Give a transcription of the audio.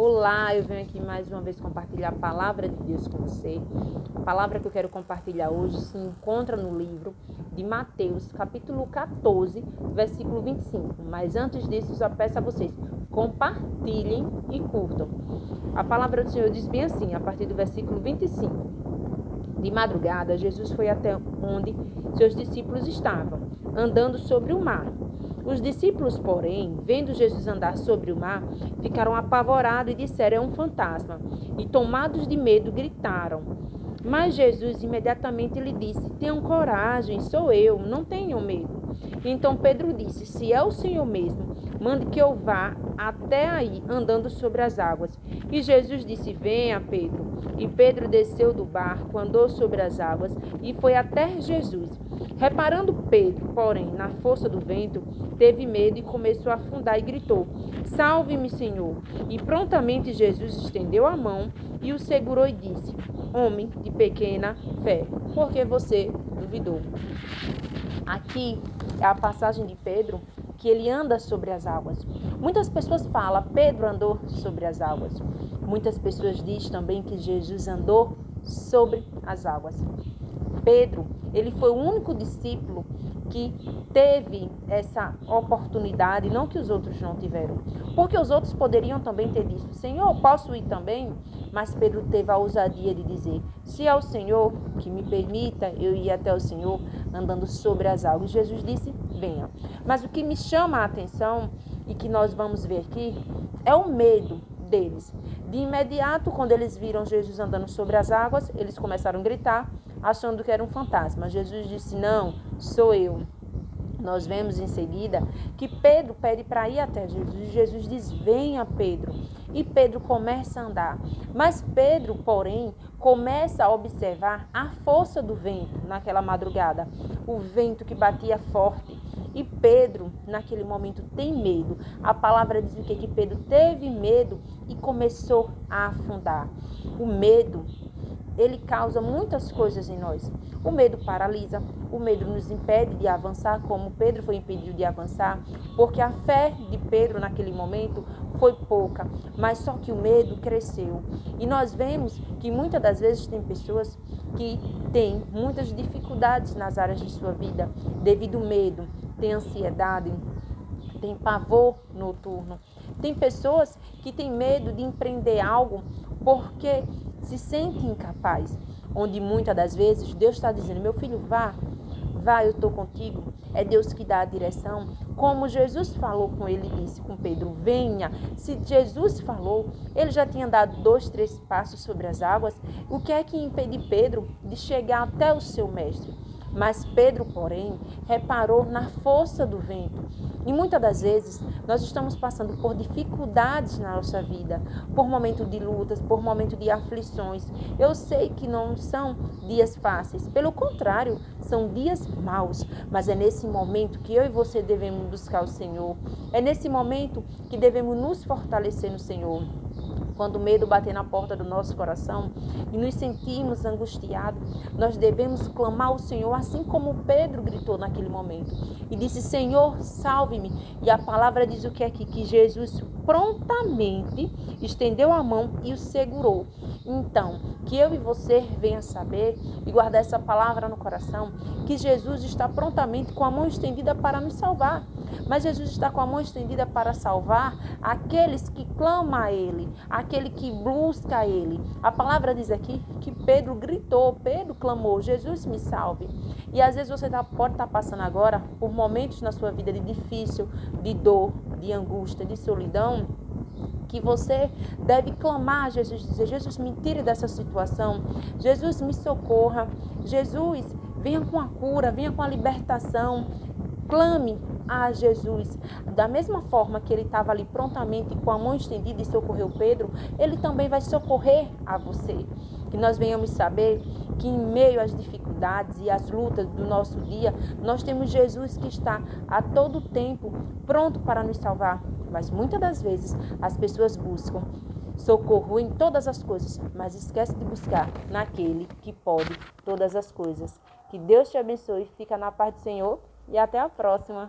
Olá, eu venho aqui mais uma vez compartilhar a palavra de Deus com você. A palavra que eu quero compartilhar hoje se encontra no livro de Mateus, capítulo 14, versículo 25. Mas antes disso, eu só peço a vocês, compartilhem e curtam. A palavra do Senhor diz bem assim, a partir do versículo 25. De madrugada, Jesus foi até onde seus discípulos estavam, andando sobre o mar. Os discípulos, porém, vendo Jesus andar sobre o mar, ficaram apavorados e disseram: é um fantasma. E tomados de medo, gritaram. Mas Jesus imediatamente lhe disse: tenham coragem, sou eu, não tenham medo. Então Pedro disse: se é o Senhor mesmo, mande que eu vá até aí, andando sobre as águas. E Jesus disse: venha, Pedro. E Pedro desceu do barco, andou sobre as águas e foi até Jesus. Reparando Pedro, porém, na força do vento, teve medo e começou a afundar e gritou: salve-me, Senhor! E prontamente Jesus estendeu a mão e o segurou e disse: homem de pequena fé, por que você duvidou? Aqui é a passagem de Pedro, que ele anda sobre as águas. Muitas pessoas falam, Pedro andou sobre as águas. Muitas pessoas dizem também que Jesus andou sobre as águas. Pedro, ele foi o único discípulo que teve essa oportunidade, não que os outros não tiveram. Porque os outros poderiam também ter dito: Senhor, posso ir também? Mas Pedro teve a ousadia de dizer: se é o Senhor que me permita eu ir até o Senhor andando sobre as águas. Jesus disse: venha. Mas o que me chama a atenção e que nós vamos ver aqui é o medo deles. De imediato, quando eles viram Jesus andando sobre as águas, eles começaram a gritar, achando que era um fantasma. Jesus disse: não, sou eu. Nós vemos em seguida que Pedro pede para ir até Jesus. Jesus diz: venha, Pedro. E Pedro começa a andar. Mas Pedro, porém, começa a observar a força do vento naquela madrugada. O vento que batia forte. E Pedro, naquele momento, tem medo. A palavra diz o quê? Que Pedro teve medo e começou a afundar. O medo, ele causa muitas coisas em nós. O medo paralisa, o medo nos impede de avançar, como Pedro foi impedido de avançar, porque a fé de Pedro naquele momento foi pouca, mas só que o medo cresceu. E nós vemos que muitas das vezes tem pessoas que têm muitas dificuldades nas áreas de sua vida devido ao medo, tem ansiedade, tem pavor noturno. Tem pessoas que têm medo de empreender algo porque se sente incapaz, onde muitas das vezes Deus está dizendo: meu filho, vá, eu estou contigo. É Deus que dá a direção. Como Jesus falou com ele, disse com Pedro: venha. Se Jesus falou, ele já tinha dado 2, 3 passos sobre as águas. O que é que impede Pedro de chegar até o seu mestre? Mas Pedro, porém, reparou na força do vento. E muitas das vezes nós estamos passando por dificuldades na nossa vida, por momentos de lutas, por momentos de aflições. Eu sei que não são dias fáceis, pelo contrário, são dias maus. Mas é nesse momento que eu e você devemos buscar o Senhor. É nesse momento que devemos nos fortalecer no Senhor. Quando o medo bater na porta do nosso coração e nos sentirmos angustiados, nós devemos clamar ao Senhor, assim como Pedro gritou naquele momento. E disse: Senhor, salve-me. E a palavra diz o que aqui? Que Jesus prontamente estendeu a mão e o segurou. Então, que eu e você venha saber e guardar essa palavra no coração, que Jesus está prontamente com a mão estendida para nos salvar. Mas Jesus está com a mão estendida para salvar aqueles que clamam a Ele, aquele que busca a Ele. A palavra diz aqui que Pedro gritou, Pedro clamou: Jesus, me salve. E às vezes você pode estar passando agora por momentos na sua vida de difícil, de dor, de angústia, de solidão, que você deve clamar a Jesus, dizer: Jesus, me tire dessa situação, Jesus, me socorra, Jesus, venha com a cura, venha com a libertação. Clame a Jesus. Da mesma forma que ele estava ali prontamente com a mão estendida e socorreu Pedro, ele também vai socorrer a você. Que nós venhamos saber que em meio às dificuldades e às lutas do nosso dia, nós temos Jesus que está a todo tempo pronto para nos salvar. Mas muitas das vezes as pessoas buscam socorro em todas as coisas, mas esquece de buscar naquele que pode todas as coisas. Que Deus te abençoe, fica na paz do Senhor e até a próxima.